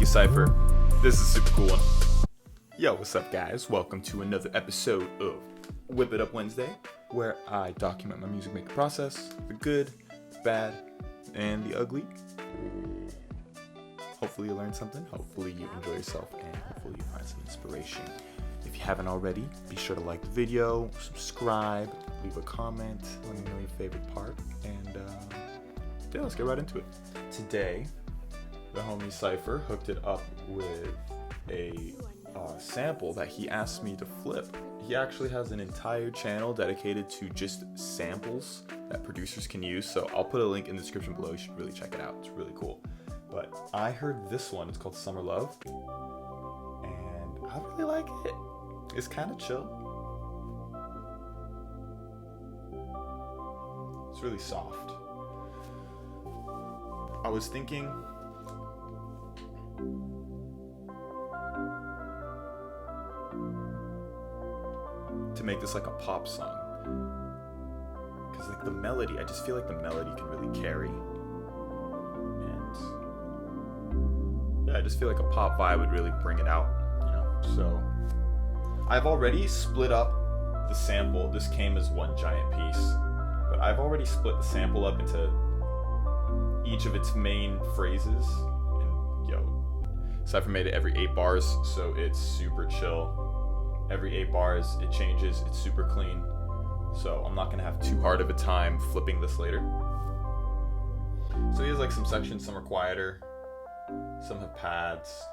you, Cypher. This is a super cool one. Yo, what's up, guys? Welcome to another episode of Whip It Up Wednesday, where I document my music making process, the good, the bad, and the ugly. Hopefully you learned something, hopefully you enjoy yourself, and hopefully you find some inspiration. If you haven't already, be sure to like the video, subscribe, leave a comment, let me know your favorite part, and yeah, let's get right into it. Today, the homie Cypher hooked it up with a sample that he asked me to flip. He actually has an entire channel dedicated to just samples that producers can use, so I'll put a link in the description below. You should really check it out. It's really cool. But I heard this one. It's called Summer Love, and I really like it. It's kind of chill. It's really soft. I was thinking to make this like a pop song, because like the melody, I just feel like the melody can really carry, and yeah, I just feel like a pop vibe would really bring it out, you know. So I've already split up the sample. This came as one giant piece, but I've already split the sample up into each of its main phrases, and Cypher made it every 8 bars, so it's super chill. Every 8 bars it changes, it's super clean, so I'm not gonna have too hard of a time flipping this later. So he has like some sections, some are quieter, some have pads.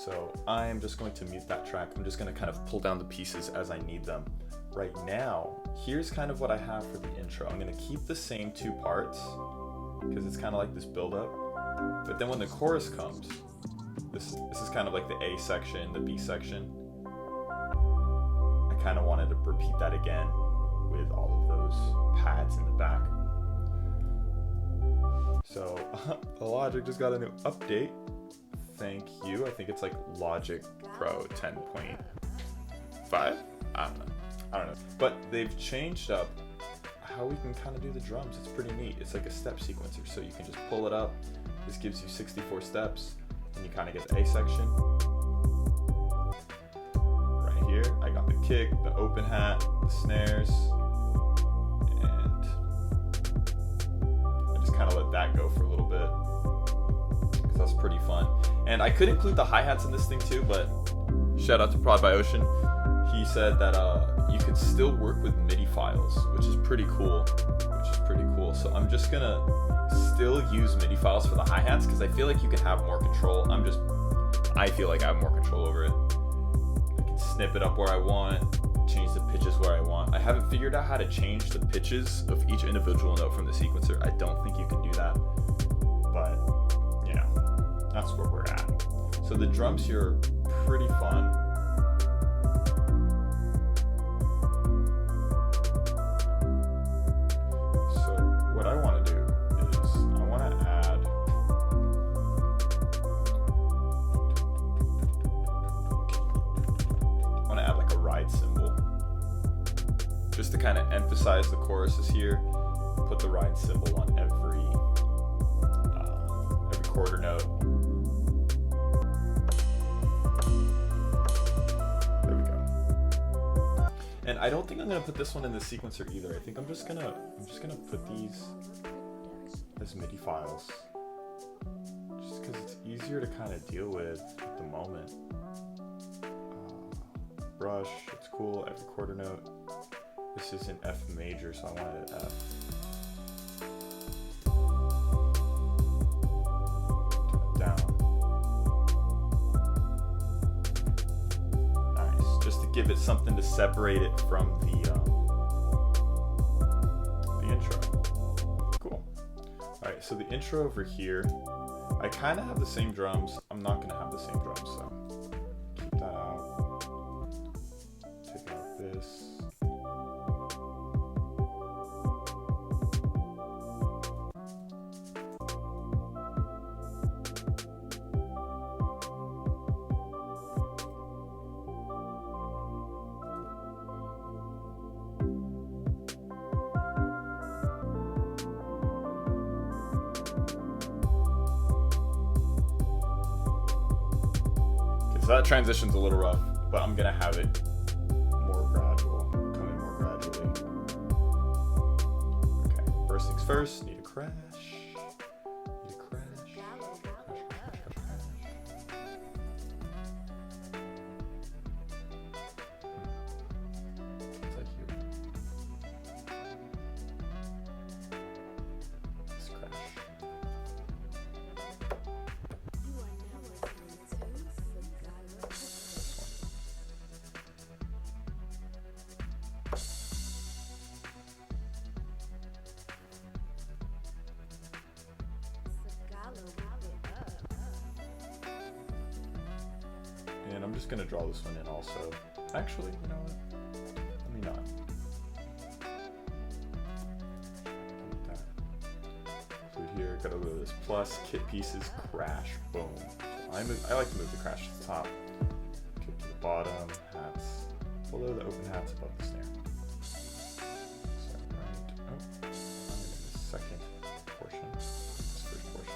So I'm just going to mute that track. I'm just gonna kind of pull down the pieces as I need them. Right now, here's kind of what I have for the intro. I'm gonna keep the same 2 parts because it's kind of like this build up, but then when the chorus comes, this is kind of like the A section, the B section. I kind of wanted to repeat that again with all of those pads in the back. So Logic just got a new update. Thank you. I think it's like Logic Pro 10.5. I don't know. But they've changed up how we can kind of do the drums. It's pretty neat. It's like a step sequencer, so you can just pull it up. This gives you 64 steps. And you kind of get the A section. Right here, I got the kick, the open hat, the snares, and I just kind of let that go for a little bit, because that's pretty fun. And I could include the hi-hats in this thing too, but shout out to Prod by Ocean. He said that you could still work with MIDI files, which is pretty cool. So I'm just gonna still use MIDI files for the hi-hats because I feel like you can have more control. I feel like I have more control over it. I can snip it up where I want, change the pitches where I want. I haven't figured out how to change the pitches of each individual note from the sequencer. I don't think you can do that, but yeah, that's where we're at. So the drums here are pretty fun. Just to kind of emphasize the choruses here, put the ride cymbal on every quarter note. There we go. And I don't think I'm gonna put this one in the sequencer either. I think I'm just gonna put these as MIDI files, just because it's easier to kind of deal with at the moment. Brush, it's cool. Every quarter note. This is in F major, so I wanted it F. Turn it down. Nice, just to give it something to separate it from the intro. Cool. All right, so the intro over here, I kind of have the same drums. I'm not gonna have the same drums, so keep that out. Take out this. So that transition's a little rough, but I'm gonna have it more gradual, coming more gradually. Okay, first things first, need a crash. Need a crash. Crash. What's that here? Let's crash. And I'm just gonna draw this one in also. Actually, you know what? Let me not. Like that. So here, gotta go to this plus, kit pieces, crash, boom. So I like to move the crash to the top, kit to the bottom, hats below the open hats above the snare. So right, oh, I'm in the second portion, this first portion.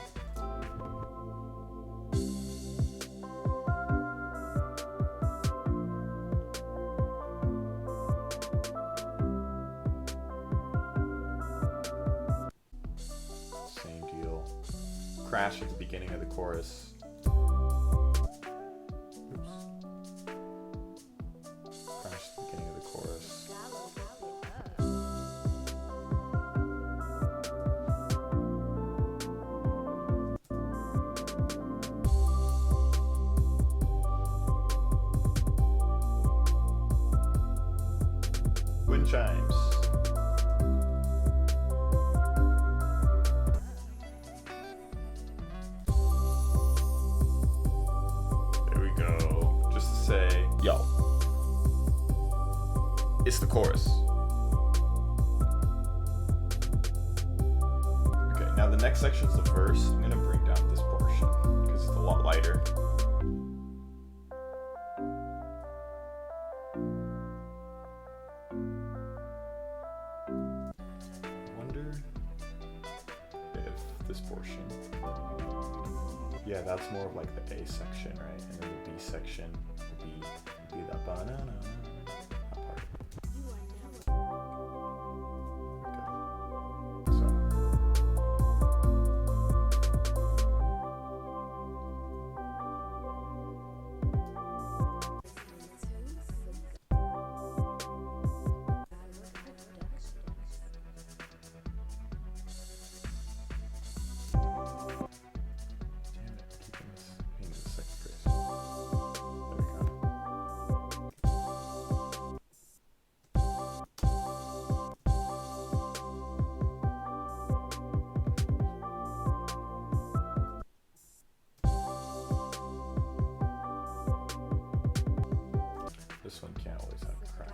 Crash at the beginning of the chorus. Oops. Crash at the beginning of the chorus. Wind chimes. Yo, it's the chorus. Okay, now the next section is the verse. I'm gonna bring down this portion because it's a lot lighter. I wonder if this portion, yeah, that's more of like the A section, right? And then the B section would be that banana. That part. Okay. So. This one can't always have a crash.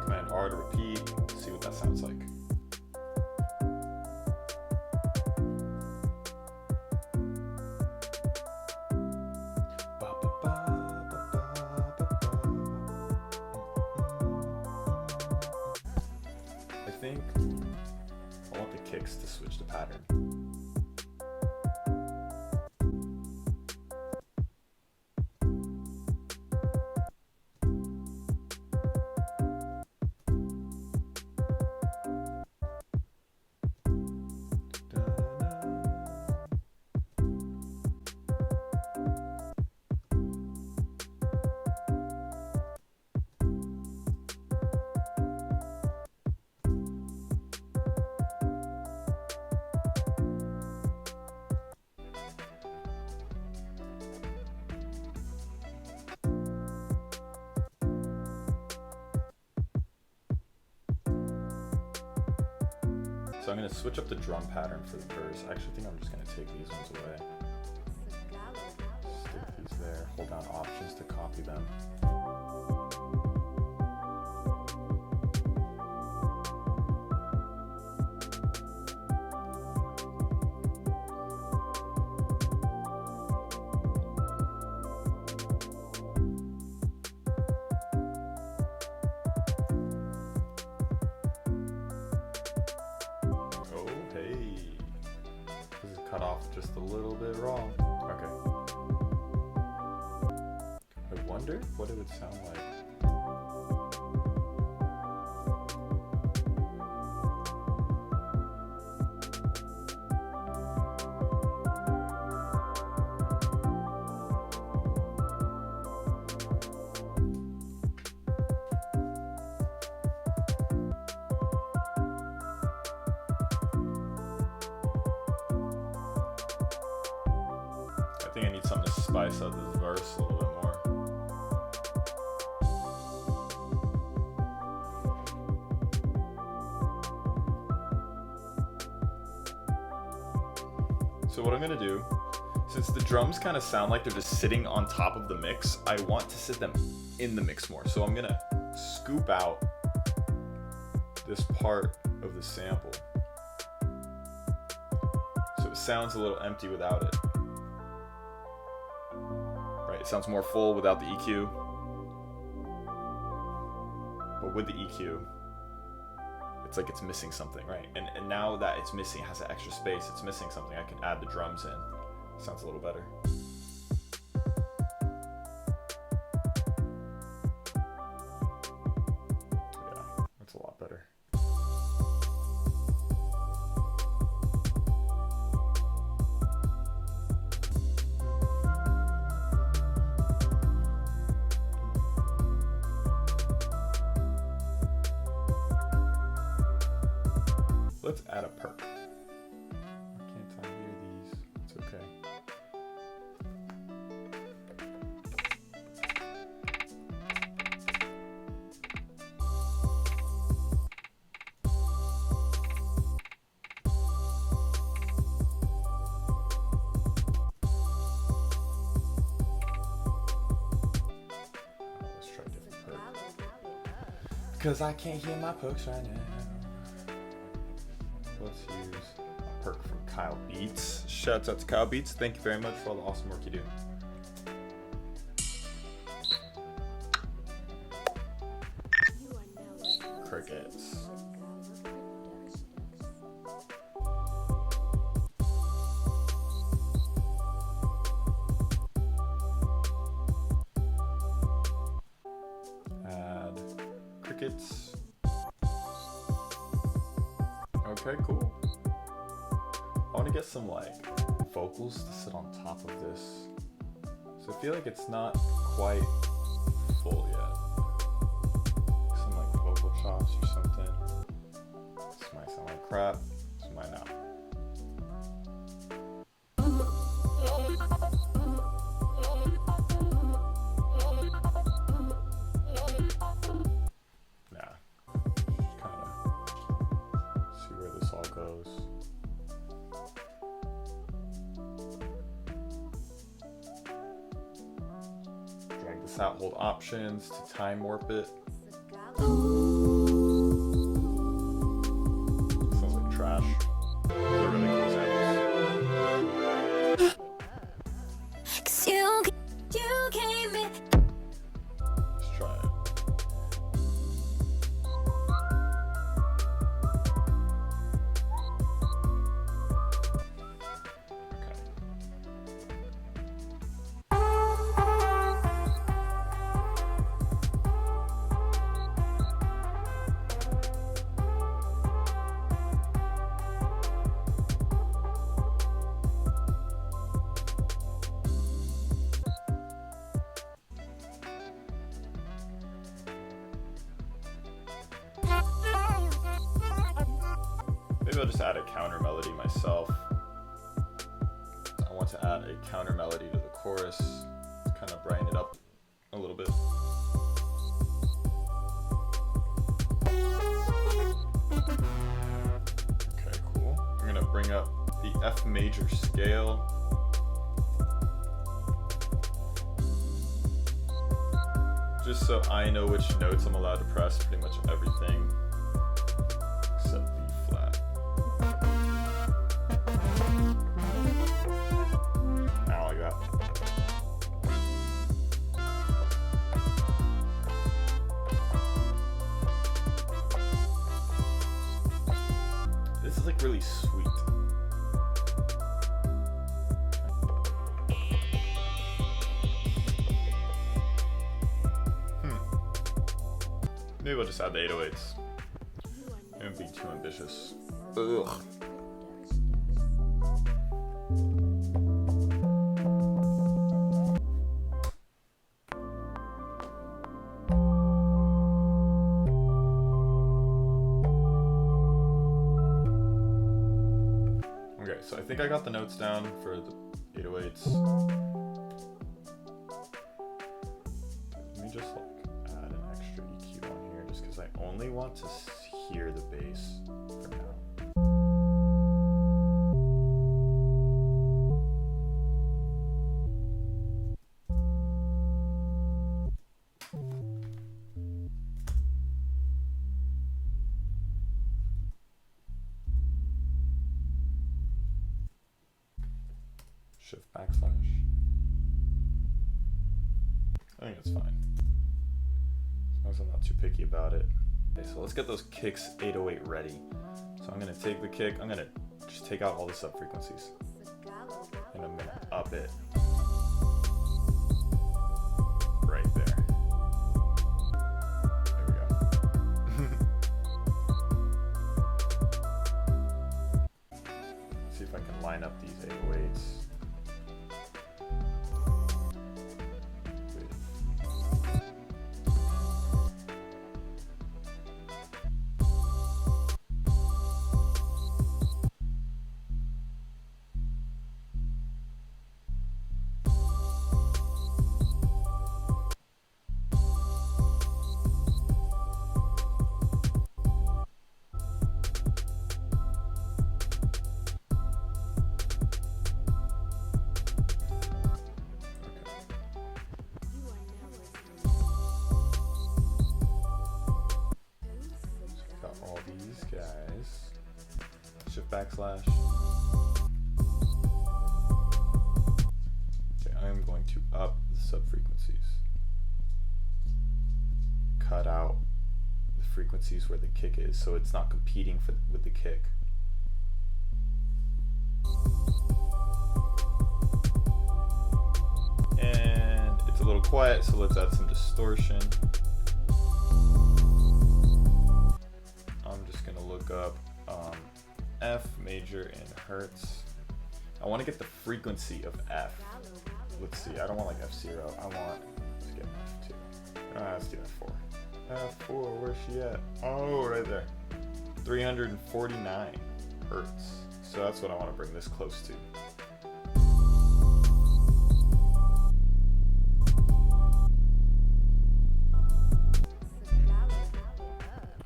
Command R to repeat, see what that sounds like. I think I want the kicks to switch the pattern. So I'm going to switch up the drum pattern for the verse. I actually think I'm just going to take these ones away. Stick these there. Hold down options to copy them. cut off just a little bit wrong. Okay. I wonder what it would sound like. I think I need something to spice up this verse a little bit more. So what I'm gonna do, since the drums kind of sound like they're just sitting on top of the mix, I want to sit them in the mix more. So I'm gonna scoop out this part of the sample, so it sounds a little empty without it. Right, it sounds more full without the EQ, but with the EQ, it's like it's missing something, right? And now that it's missing, it has that extra space, it's missing something, I can add the drums in. Sounds a little better. Yeah, that's a lot better. Let's add a perk. Why can't I hear these? It's okay. Let's try a different perk. Because I can't hear my perks right now. Let's use a perk from Kyle Beats. Shouts out to Kyle Beats. Thank you very much for all the awesome work you do. Crickets. Add crickets. Okay, cool. I want to get some like vocals to sit on top of this. So I feel like it's not quite full yet. Some like vocal chops or something. This might sound like crap. This might not. Out, hold options to time warp it. Sounds like trash. Those are really cool samples. Let's try it. Maybe I'll just add a counter melody myself. I want to add a counter melody to the chorus to kind of brighten it up a little bit. Okay, cool. I'm gonna bring up the F major scale. Just so I know which notes I'm allowed to press, pretty much everything except B flat. Ow, like that. This is like really sweet. Maybe we'll just add the 808s. Don't be too ambitious. Ugh. Okay, so I think I got the notes down for the 808s. Let me just like add an extra EQ on here just because I only want to hear the bass for now. Shift backslash. I think it's fine. As long as I'm not too picky about it. Okay, so let's get those kicks 808 ready. So I'm gonna take the kick, I'm gonna just take out all the sub frequencies. And I'm gonna up it. Right there. There we go. See if I can line up these 808s. Guys, shift backslash. Okay, I'm going to up the sub frequencies. Cut out the frequencies where the kick is, so it's not competing with the kick. And it's a little quiet, so let's add some distortion. Look up F major in hertz. I want to get the frequency of F. Let's see, I don't want like F0. I want, let's get F2. Let's do F4. F4, where's she at? Oh, right there. 349 hertz. So that's what I want to bring this close to.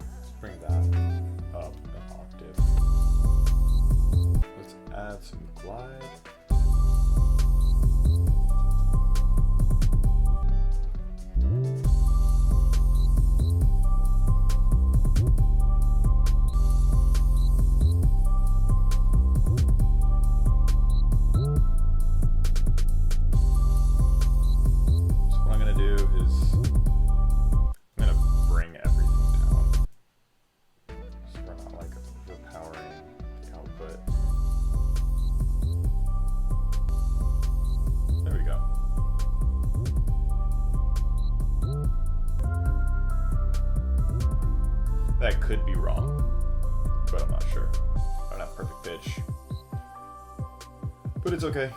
Let's bring that up an octave. Let's add some glide. So what I'm going to do is I'm going to bring everything down. So we're not like overpowering the output. There we go. That could be wrong, but I'm not sure. I don't have perfect pitch. But it's okay.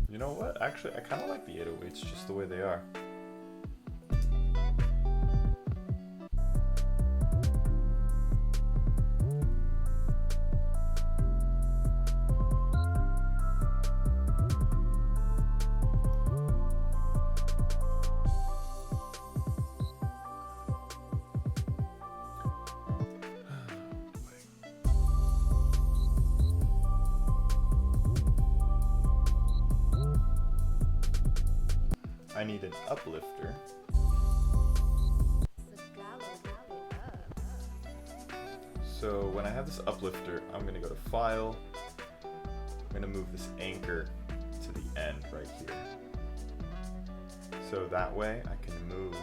You know what? Actually, I kind of like the 808s just the way they are. I need an uplifter. So when I have this uplifter, I'm going to go to File. I'm going to move this anchor to the end right here. So that way I can move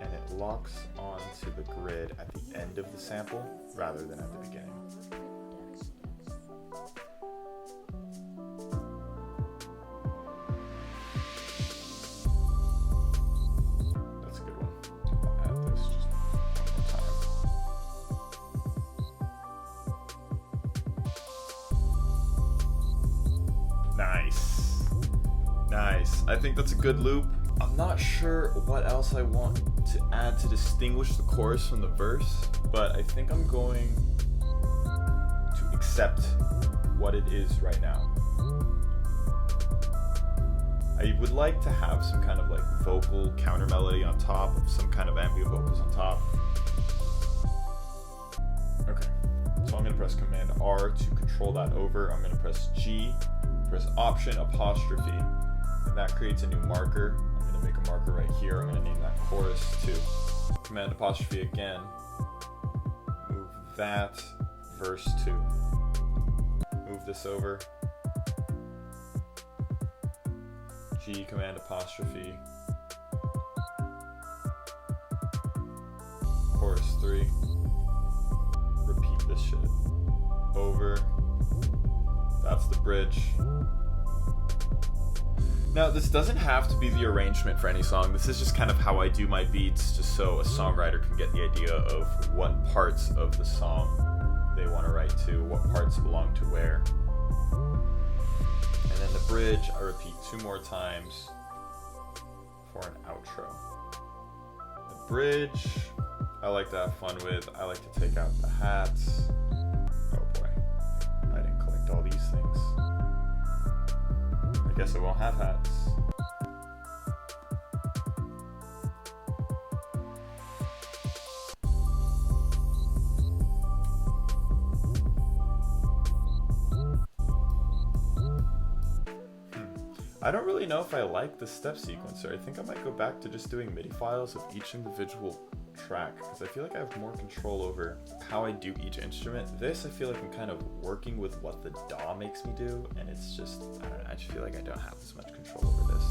and it locks onto the grid at the end of the sample rather than at the beginning. I think that's a good loop. I'm not sure what else I want to add to distinguish the chorus from the verse, but I think I'm going to accept what it is right now. I would like to have some kind of like vocal counter melody on top of some kind of ambient vocals on top. Okay, so I'm gonna press Command R to control that over. I'm gonna press G, press Option apostrophe, and that creates a new marker. I'm gonna make a marker right here. I'm gonna name that chorus 2. Command apostrophe again, move that, verse 2. Move this over. G, command apostrophe, chorus 3, repeat this shit over. That's the bridge. Now this doesn't have to be the arrangement for any song. This is just kind of how I do my beats, just so a songwriter can get the idea of what parts of the song they want to write to, what parts belong to where. And then the bridge, I repeat 2 more times for an outro. The bridge, I like to have fun with. I like to take out the hats. Oh boy, I didn't collect all these things. I guess I won't have hats. I don't really know if I like the step sequencer. I think I might go back to just doing MIDI files of each individual track, because I feel like I have more control over how I do each instrument. This, I feel like I'm kind of working with what the DAW makes me do, and it's just, I don't know, I just feel like I don't have as much control over this.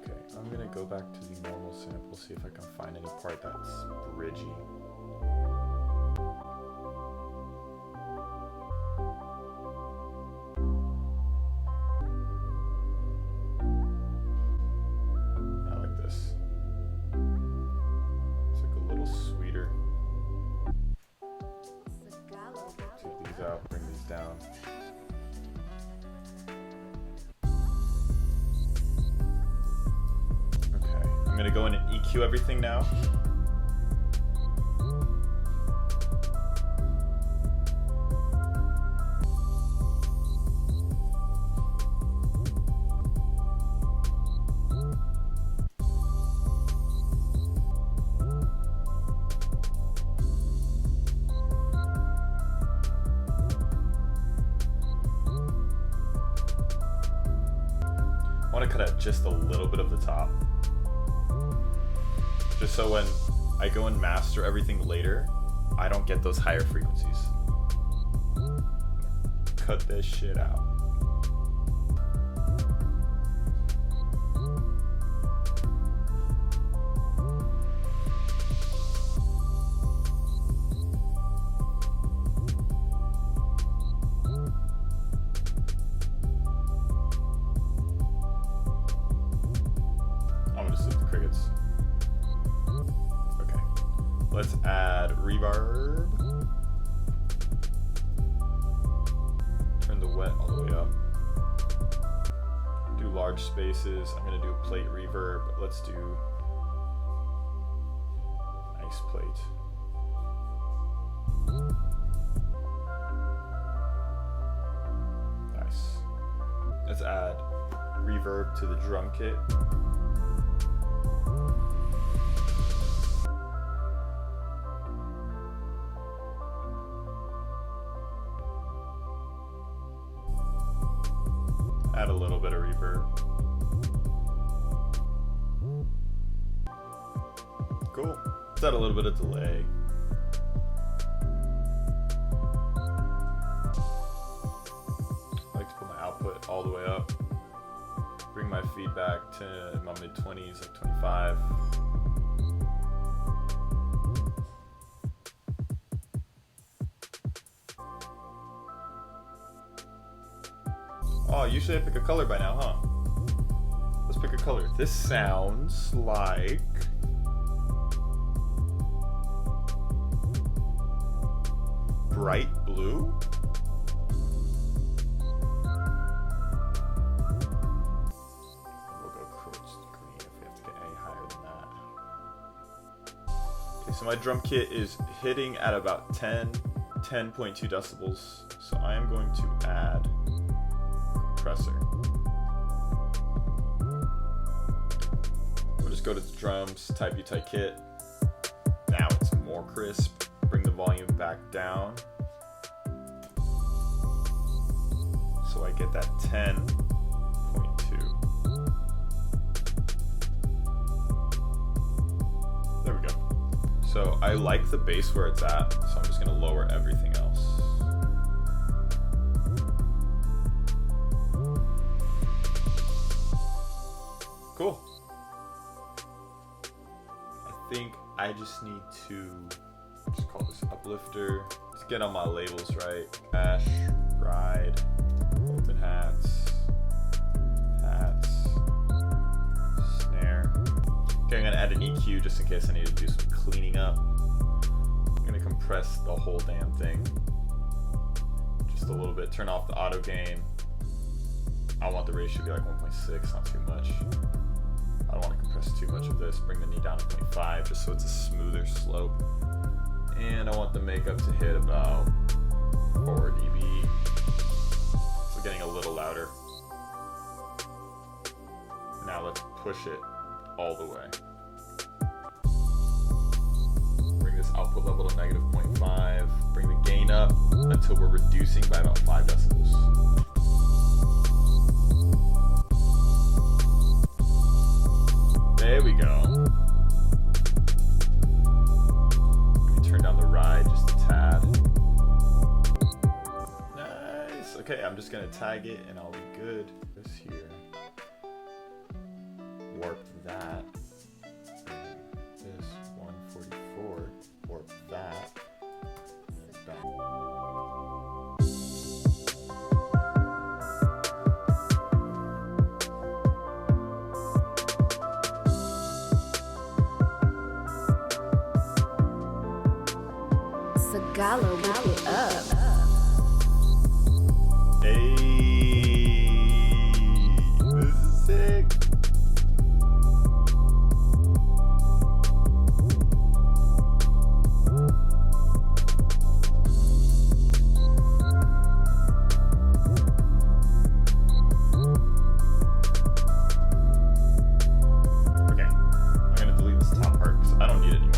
Okay, I'm gonna go back to the normal sample, see if I can find any part that's bridgy. Out, bring these down. Okay, I'm gonna go in and EQ everything now. I want to cut out just a little bit of the top, just so when I go and master everything later, I don't get those higher frequencies. Cut this shit out. Okay, let's add reverb. Turn the wet all the way up. Do large spaces. I'm gonna do plate reverb. Let's do nice plate. Nice. Let's add reverb to the drum kit. Add a little bit of reverb. Cool. Let's add a little bit of delay. I like to put my output all the way up. Bring my feedback to my mid-20s, like 25. Oh, usually I pick a color by now, huh? Let's pick a color. This sounds like bright blue. Okay, so my drum kit is hitting at about 10.2 decibels. So I am going to add compressor. We'll just go to the drums, type U-type kit. Now it's more crisp. Bring the volume back down. So I get that 10.2. There we go. So I like the bass where it's at, so I'm just gonna lower everything else. Cool. I think I just need to just call this uplifter. Let's get on my labels right. Crash, ride, open hats, snare. Okay, I'm gonna add an EQ just in case I need to do some cleaning up. I'm gonna compress the whole damn thing. Just a little bit, turn off the auto gain. I want the ratio to be like 1.6, not too much. I don't want to compress too much of this. Bring the knee down to 0.5 just so it's a smoother slope. And I want the makeup to hit about 4 dB. So getting a little louder. Now let's push it all the way. Bring this output level to negative 0.5. Bring the gain up until we're reducing by about 5 decibels. There we go. Maybe turn down the ride just a tad. Nice. Okay, I'm just gonna tag it and I'll be good. This here. Warp that. This 144. Warp that. And done. Gala, whip it up. Hey, this is sick. Okay, I'm gonna delete this top part because I don't need it anymore.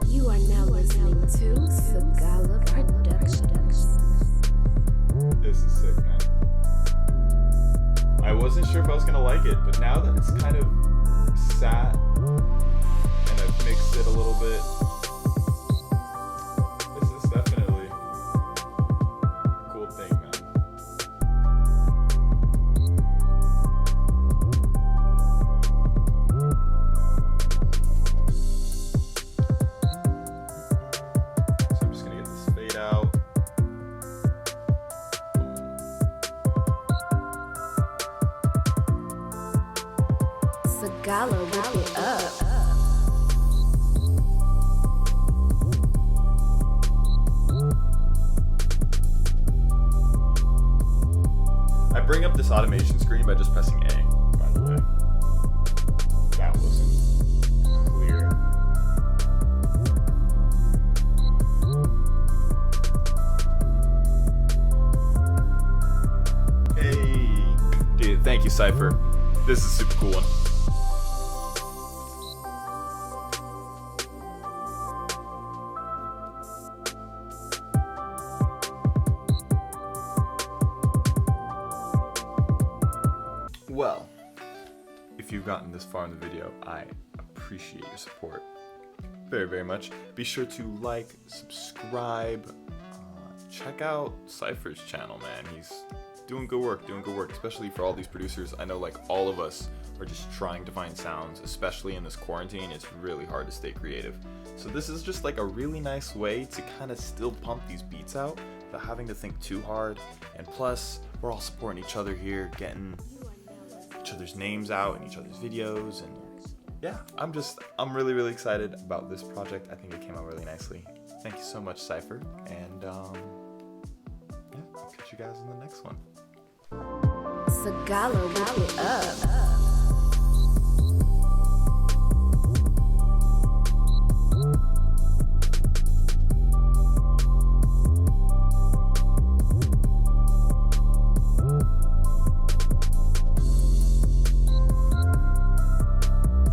You are now listening to Sagala Productions. This is sick, man. I wasn't sure if I was gonna like it, but now that it's kind of sat and I've mixed it a little bit, this is definitely a cool thing, man. So I'm just gonna get this fade out. Sagala, whip it up. I bring up this automation screen by just pressing A, by the way. That wasn't clear. Hey. Dude, thank you, Cypher. This is a super cool one. Well, if you've gotten this far in the video, I appreciate your support very, very much. Be sure to like, subscribe, check out Cypher's channel, man. He's doing good work, especially for all these producers. I know like all of us are just trying to find sounds, especially in this quarantine. It's really hard to stay creative. So this is just like a really nice way to kind of still pump these beats out without having to think too hard. And plus, we're all supporting each other here, getting each other's names out in each other's videos, and yeah, I'm really, really excited about this project. I think it came out really nicely. Thank you so much, Cypher. And yeah, I'll catch you guys in the next one. Sagala, whip it up.